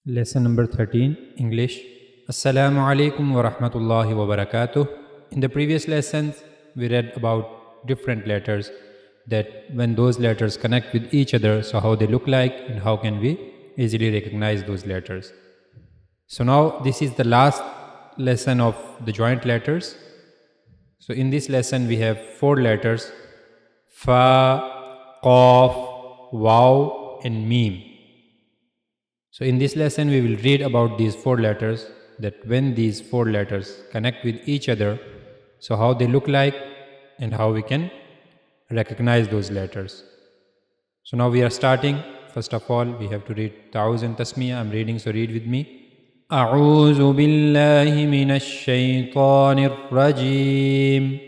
Lesson number 13, English. Assalamu alaikum wa rahmatullahi wa barakatuh. In the previous lessons, we read about different letters, that when those letters connect with each other, so how they look like and how can we easily recognize those letters. So now this is the last lesson of the joint letters. So in this lesson we have 4 letters: Fa, Qaf, Waw and Mim. So in this lesson we will read about these 4 letters, that when these 4 letters connect with each other, so how they look like and how we can recognize those letters. So now we are starting. First of all, we have to read Ta'awuz and Tasmiyah. I'm reading, so read with me. أعوذ بالله من الشيطان الرجيم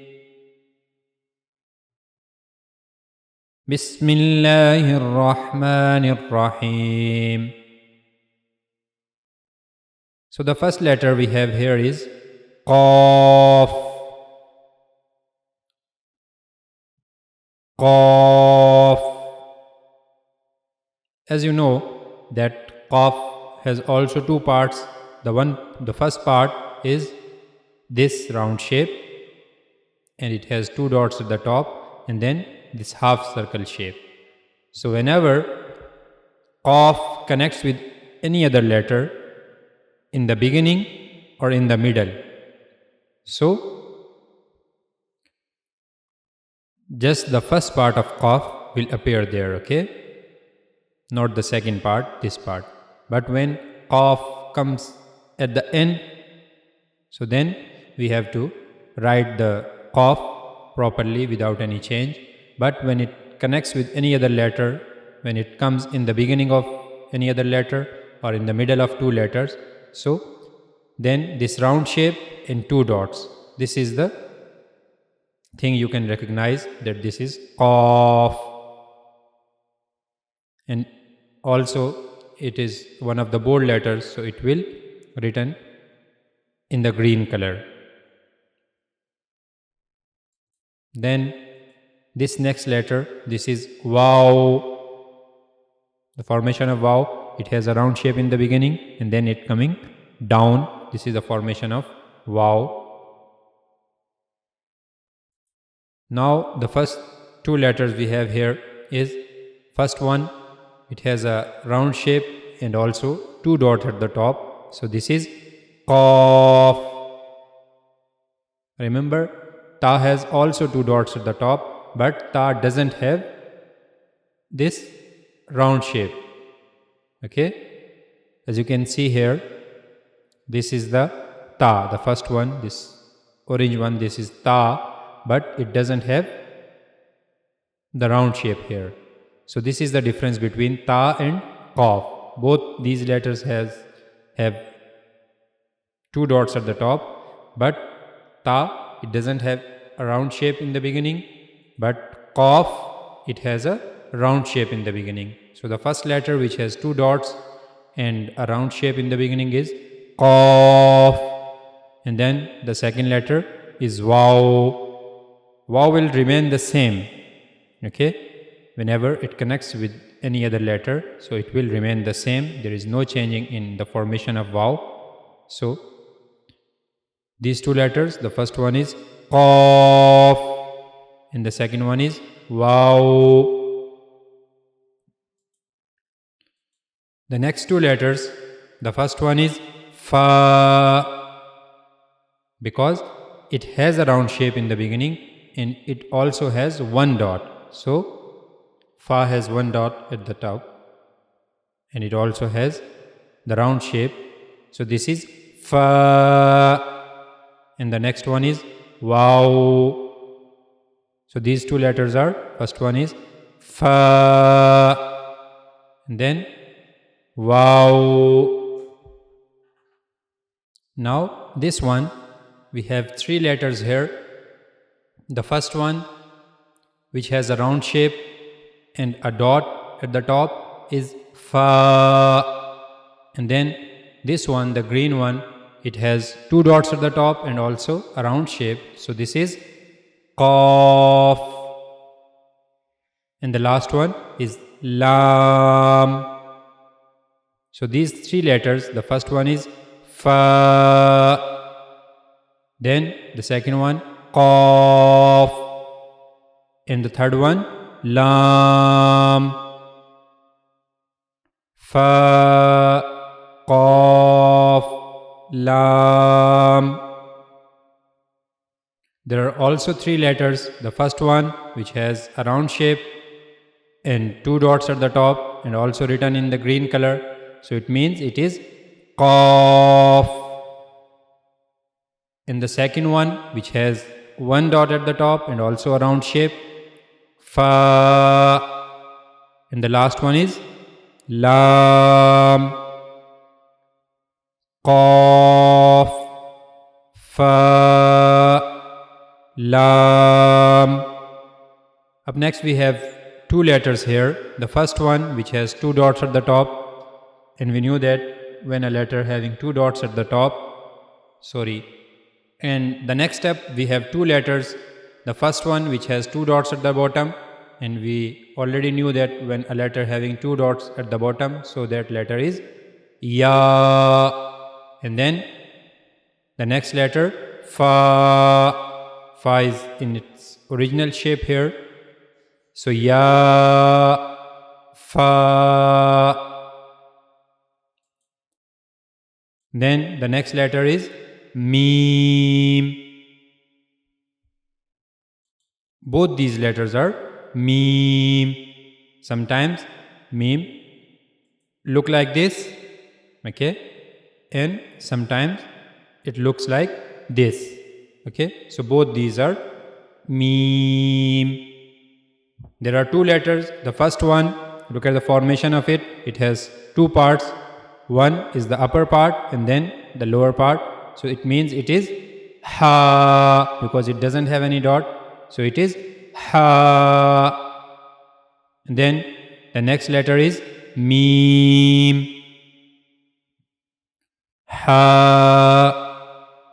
بسم الله الرحمن الرحيم. So the first letter we have here is Qaf. Qaf. As you know that Qaf has also 2 parts. The first part is this round shape, and it has 2 dots at the top, and then this half circle shape. So whenever Qaf connects with any other letter in the beginning or in the middle, so just the first part of Qaf will appear there, okay? Not the second part, this part. But when Qaf comes at the end, so then we have to write the Qaf properly without any change. But when it connects with any other letter, when it comes in the beginning of any other letter or in the middle of 2 letters, so then this round shape and 2 dots, this is the thing you can recognize that this is Qaf. And also it is one of the bold letters, so it will written in the green color. Then this next letter, this is Waw. The formation of Waw, it has a round shape in the beginning and then it coming down. This is the formation of Waw. Now the first 2 letters we have here is, first one, it has a round shape and also 2 dots at the top. So this is Qaf. Remember, Ta has also 2 dots at the top, but Ta doesn't have this round shape. Okay, as you can see here, this is the Ta, the first one, this orange one, this is Ta, but it doesn't have the round shape here. So this is the difference between Ta and Qaf. Both these letters have 2 dots at the top, but Ta, it doesn't have a round shape in the beginning, but Qaf, it has a round shape in the beginning. So the first letter which has 2 dots and a round shape in the beginning is Qaf, and then the second letter is Waw. Waw will remain the same, okay, whenever it connects with any other letter, so it will remain the same. There is no changing in the formation of Waw. So these 2 letters, the first one is Qaf and the second one is Waw. The next 2 letters, the first one is Fa, because it has a round shape in the beginning and it also has 1 dot. So Fa has 1 dot at the top and it also has the round shape. So this is Fa, and the next one is Waw. So these 2 letters are, first one is Fa and then Waw. Now this one, we have 3 letters here. The first one, which has a round shape and a dot at the top, is Fa, and then this one, the green one, it has 2 dots at the top and also a round shape, so this is Qaf. And the last one is Lam. So these three letters, the first one is fa, then the second one qaf, and the third one lam. Fa, qaf, lam. There are also three letters. The first one, which has a round shape and two dots at the top and also written in the green color. So it means it is qaf. And the second one, which has one dot at the top and also a round shape, fa. And the last one is lam. Qaf, fa, lam. Up next we have two letters here. The first one, which has two dots at the top, and we knew that when a letter having two dots at the top, and the next step we have two letters. The first one, which has two dots at the bottom, and we already knew that when a letter having two dots at the bottom, so that letter is ya. And then the next letter fa. Fa is in its original shape here. So ya, fa. Then the next letter is mim. Both these letters are mim. Sometimes mim look like this, okay, and sometimes it looks like this, okay. So both these are mim. There are two letters. The first one, look at the formation of it. It has two parts. One is the upper part and then the lower part. So it means it is ha, because it doesn't have any dot. So it is ha. And then the next letter is mim. Ha,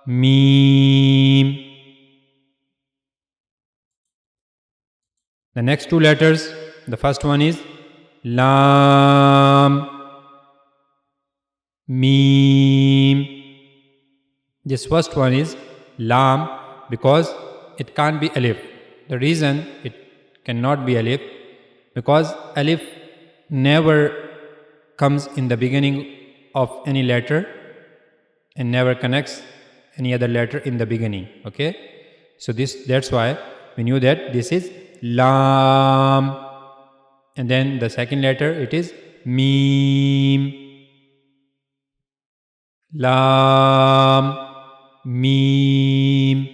mim. The next two letters, the first one is lam, mim. This first one is lam because it can't be alif. The reason it cannot be alif, because alif never comes in the beginning of any letter and never connects any other letter in the beginning, okay. So that's why we knew that this is lam. And then the second letter, it is mim. Lam, mim.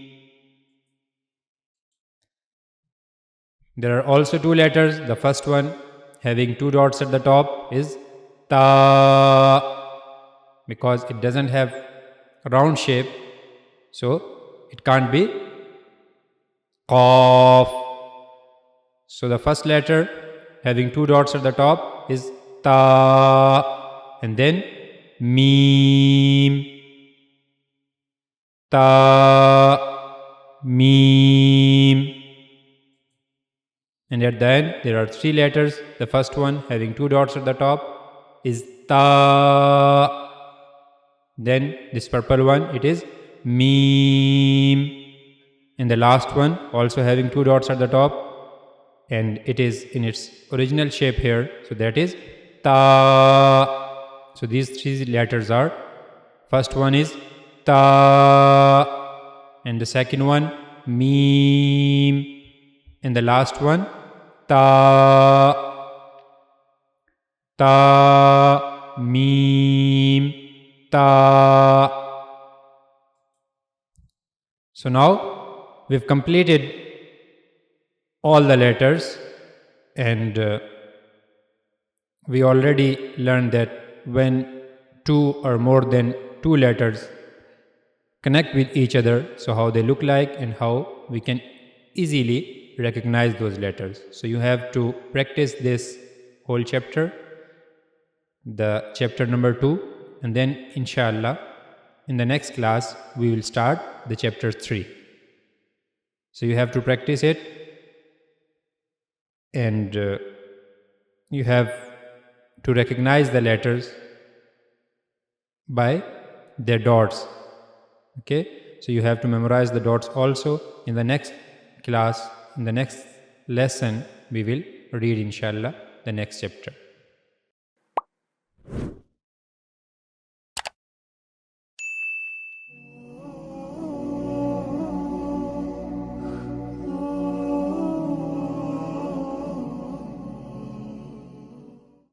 There are also two letters. The first one having two dots at the top is ta, because it doesn't have a round shape, so it can't be qaf. So the first letter having two dots at the top is ta, and then mim, ta, mim. And at the end there are three letters. The first one having two dots at the top is ta. Then this purple one, it is mim. And the last one also having two dots at the top, and it is in its original shape here, so that is ta. So these three letters are, first one is ta, and the second one mim, and the last one ta. Ta, mim, ta. So now we've completed all the letters, and we already learned that when two or more than two letters connect with each other, so how they look like and how we can easily recognize those letters. So you have to practice this whole chapter, the chapter number 2, and then inshallah in the next class we will start the chapter 3. So you have to practice it, and you have to recognize the letters by their dots. Okay, so you have to memorize the dots also. In the next class, in the next lesson, we will read inshallah the next chapter.